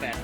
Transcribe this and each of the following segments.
bed.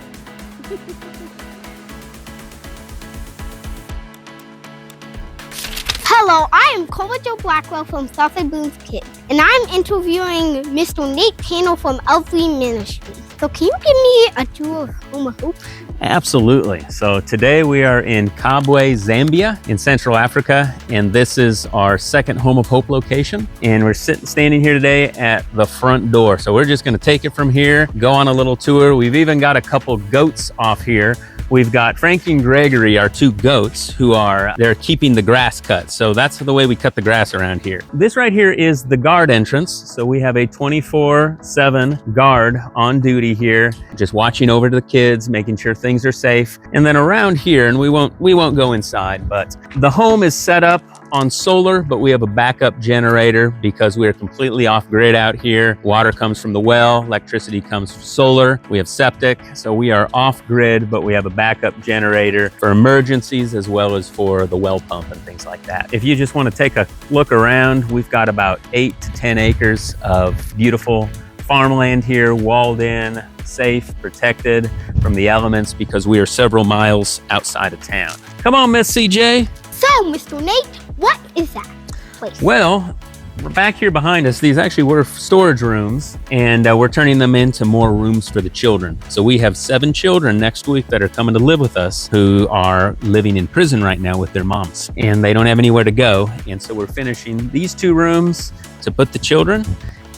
Hello, I am Carver Jo Blackwell from Southside Blooms Kids, and I'm interviewing Mr. Nate Cano from L3 Ministries. So can you give me a tour of Home of Hope? Absolutely. So today we are in Kabwe, Zambia in Central Africa, and this is our second Home of Hope location. And we're standing here today at the front door. So we're just gonna take it from here, go on a little tour. We've even got a couple goats off here. We've got Frankie and Gregory, our two goats, they're keeping the grass cut. So that's the way we cut the grass around here. This right here is the guard entrance. So we have a 24/7 guard on duty here, just watching over the kids, making sure things are safe. And then around here, and we won't go inside, but the home is set up on solar, but we have a backup generator because we are completely off grid out here. Water comes from the well, electricity comes from solar. We have septic, so we are off grid, but we have a backup generator for emergencies as well as for the well pump and things like that. If you just want to take a look around, we've got about 8 to 10 acres of beautiful farmland here, walled in, safe, protected from the elements because we are several miles outside of town. Come on, Miss CJ. So, Mr. Nate, what is that place? Well, we're back here behind us. These actually were storage rooms, and we're turning them into more rooms for the children. So we have 7 children next week that are coming to live with us who are living in prison right now with their moms, and they don't have anywhere to go. And so we're finishing these 2 rooms to put the children.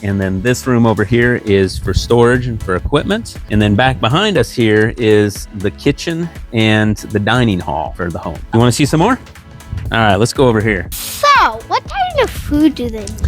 And then this room over here is for storage and for equipment. And then back behind us here is the kitchen and the dining hall for the home. You want to see some more? All right, let's go over here. So, what kind of food do they eat?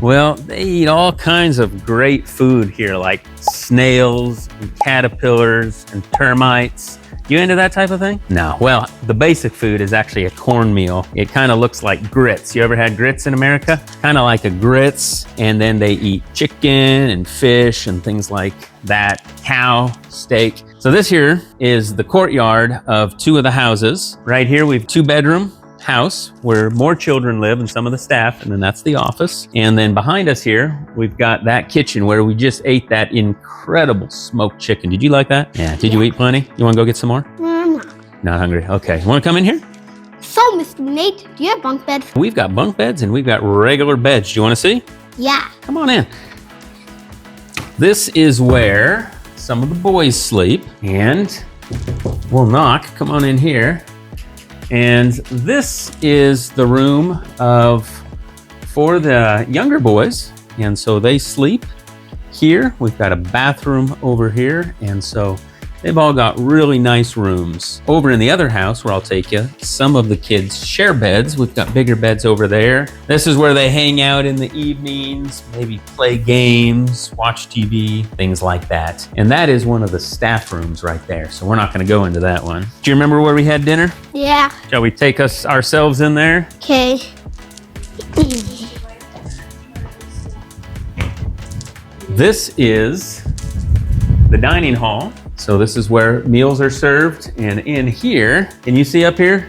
Well, they eat all kinds of great food here, like snails and caterpillars and termites. You into that type of thing? No. Well, the basic food is actually a cornmeal. It kind of looks like grits. You ever had grits in America? Kind of like a grits, and then they eat chicken and fish and things like that, cow, steak. So this here is the courtyard of 2 of the houses. Right here, we have 2-bedroom house where more children live and some of the staff, and then that's the office. And then behind us here, we've got that kitchen where we just ate that incredible smoked chicken. Did you like that? Yeah. Did you eat plenty? You want to go get some more? No. Not hungry. Okay. You want to come in here? So, Mr. Nate, do you have bunk beds? We've got bunk beds and we've got regular beds. Do you want to see? Yeah. Come on in. This is where some of the boys sleep, and we'll knock. Come on in here. And this is the room for the younger boys. And so they sleep here. We've got a bathroom over here. And so they've all got really nice rooms. Over in the other house where I'll take you, some of the kids share beds. We've got bigger beds over there. This is where they hang out in the evenings, maybe play games, watch TV, things like that. And that is one of the staff rooms right there. So we're not gonna go into that one. Do you remember where we had dinner? Yeah. Shall we take ourselves in there? Okay. This is the dining hall. So this is where meals are served. And in here, can you see up here?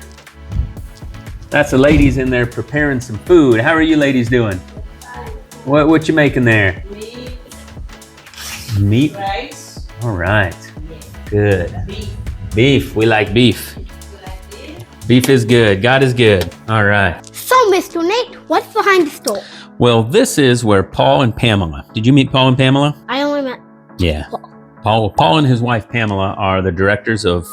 That's the ladies in there preparing some food. How are you ladies doing? What you making there? Meat. Meat? Rice. All right. Yes. Good. Beef. Beef. We like beef. You like beef? Beef is good. God is good. All right. So, Mr. Nate, what's behind the store? Well, this is where Paul and Pamela. Did you meet Paul and Pamela? I only met Yeah. Paul. Paul and his wife Pamela are the directors of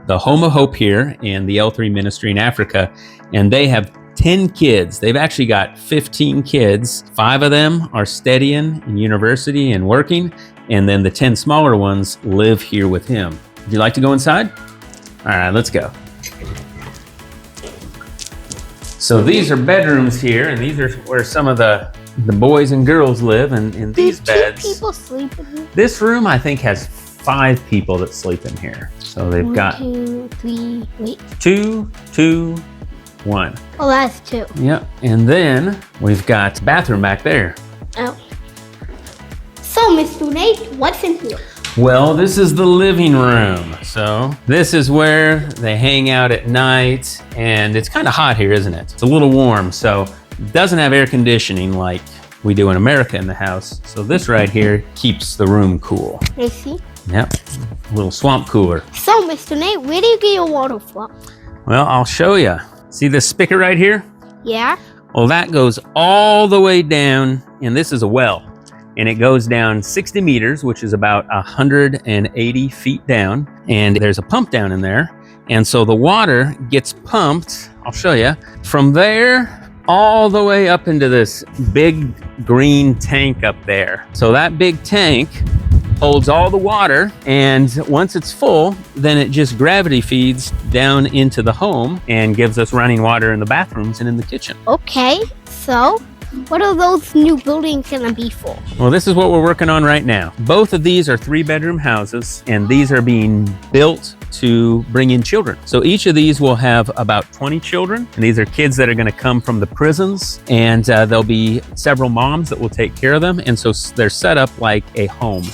the Home of Hope here and the L3 Ministry in Africa, and they have 10 kids. They've actually got 15 kids. 5 of them are studying in university and working, and then the 10 smaller ones live here with him. Would you like to go inside? All right, let's go. So these are bedrooms here, and these are where some of the boys and girls live, and in these beds. 2 people sleep in here? This room, I think, has 5 people that sleep in here. So they've got 1, 2, 3, wait. 2, 2, 1. Oh, that's 2. Yep. And then we've got bathroom back there. Oh. So, Mr. Nate, what's in here? Well, this is the living room. So this is where they hang out at night, and it's kind of hot here, isn't it? It's a little warm, so it doesn't have air conditioning like we do in America in the house. So this right here keeps the room cool. I see. Yep, a little swamp cooler. So, Mr. Nate, where do you get your water from? Well, I'll show you. See this spigot right here? Yeah? Well, that goes all the way down, and this is a well. And it goes down 60 meters, which is about 180 feet down. And there's a pump down in there. And so the water gets pumped, I'll show you, from there all the way up into this big green tank up there. So that big tank holds all the water, and once it's full, then it just gravity feeds down into the home and gives us running water in the bathrooms and in the kitchen. Okay, so what are those new buildings gonna be for? Well, this is what we're working on right now. Both of these are 3-bedroom houses, and these are being built to bring in children. So each of these will have about 20 children, and these are kids that are going to come from the prisons, and there'll be several moms that will take care of them, and so they're set up like a home.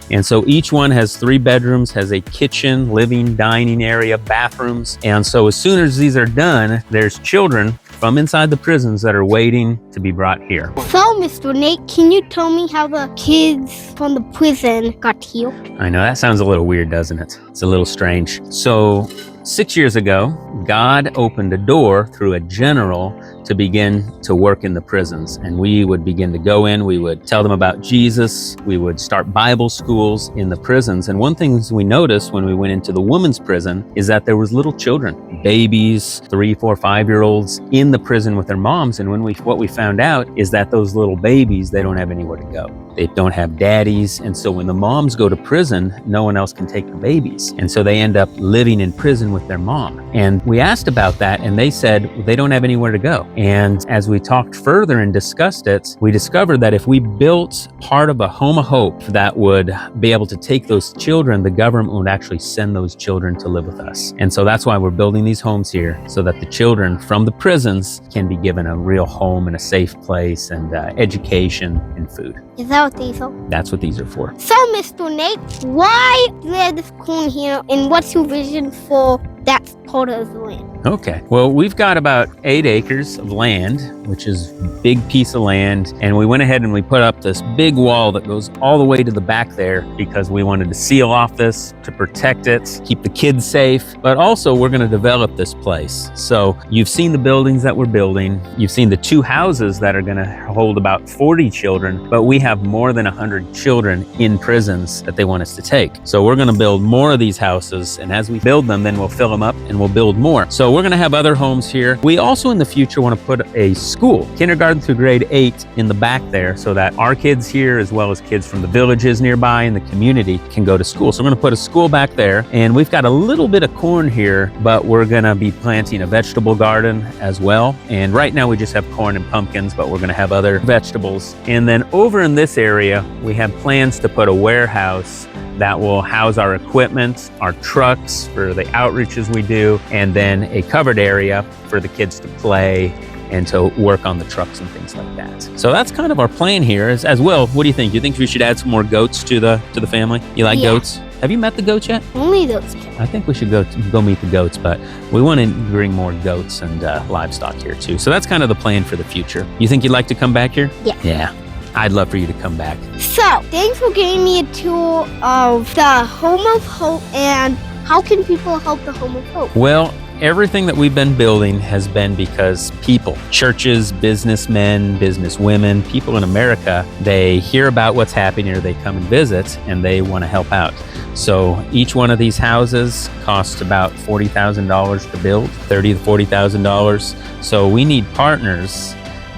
And so each one has 3 bedrooms, has a kitchen, living, dining area, bathrooms. And so as soon as these are done, there's children from inside the prisons that are waiting to be brought here. So, Mr. Nate, can you tell me how the kids from the prison got here? I know, that sounds a little weird, doesn't it? It's a little strange. So 6 years ago, God opened a door through a general to begin to work in the prisons. And we would begin to go in, we would tell them about Jesus, we would start Bible schools in the prisons. And one thing we noticed when we went into the women's prison is that there was little children, babies, 3, 4, 5-year-olds in the prison with their moms. And what we found out is that those little babies, they don't have anywhere to go. They don't have daddies. And so when the moms go to prison, no one else can take the babies. And so they end up living in prison with their mom. And we asked about that, and they said they don't have anywhere to go. And as we talked further and discussed it, we discovered that if we built part of a home of hope that would be able to take those children, the government would actually send those children to live with us. And so that's why we're building these homes here, so that the children from the prisons can be given a real home and a safe place and education and food. Is that what these are? That's what these are for. So, Mr. Nate, why do you have this corn here, and what's your vision for that part of the land? Okay, well, we've got about 8 acres of land, which is a big piece of land. And we went ahead and we put up this big wall that goes all the way to the back there because we wanted to seal off this to protect it, keep the kids safe, but also we're gonna develop this place. So you've seen the buildings that we're building. You've seen the 2 houses that are gonna hold about 40 children, but we have more than 100 children in prisons that they want us to take. So we're gonna build more of these houses, and as we build them, then we'll fill them up and we'll build more. So we're gonna have other homes here. We also in the future wanna put a school, kindergarten through grade 8, in the back there so that our kids here, as well as kids from the villages nearby and the community, can go to school. So we're gonna put a school back there, and we've got a little bit of corn here, but we're gonna be planting a vegetable garden as well. And right now we just have corn and pumpkins, but we're gonna have other vegetables. And then over in this area, we have plans to put a warehouse that will house our equipment, our trucks for the outreaches we do, and then a covered area for the kids to play and to work on the trucks and things like that. So that's kind of our plan here as well. What do you think? You think we should add some more goats to the family? You like goats? Have you met the goats yet? Only those. I think we should go meet the goats, but we want to bring more goats and livestock here too. So that's kind of the plan for the future. You think you'd like to come back here? Yeah. Yeah. I'd love for you to come back. So, thanks for giving me a tour of the Home of Hope, and how can people help the Home of Hope? Well, everything that we've been building has been because people, churches, businessmen, businesswomen, people in America, they hear about what's happening or they come and visit and they want to help out. So each one of these houses costs about $40,000 to build, $30,000 to $40,000. So we need partners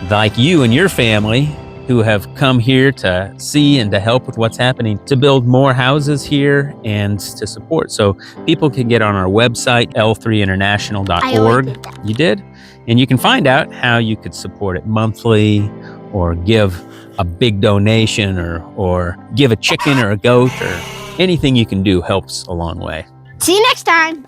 like you and your family who have come here to see and to help with what's happening, to build more houses here and to support. So people can get on our website, l3international.org. You did? And you can find out how you could support it monthly, or give a big donation, or give a chicken or a goat, or anything you can do helps a long way. See you next time.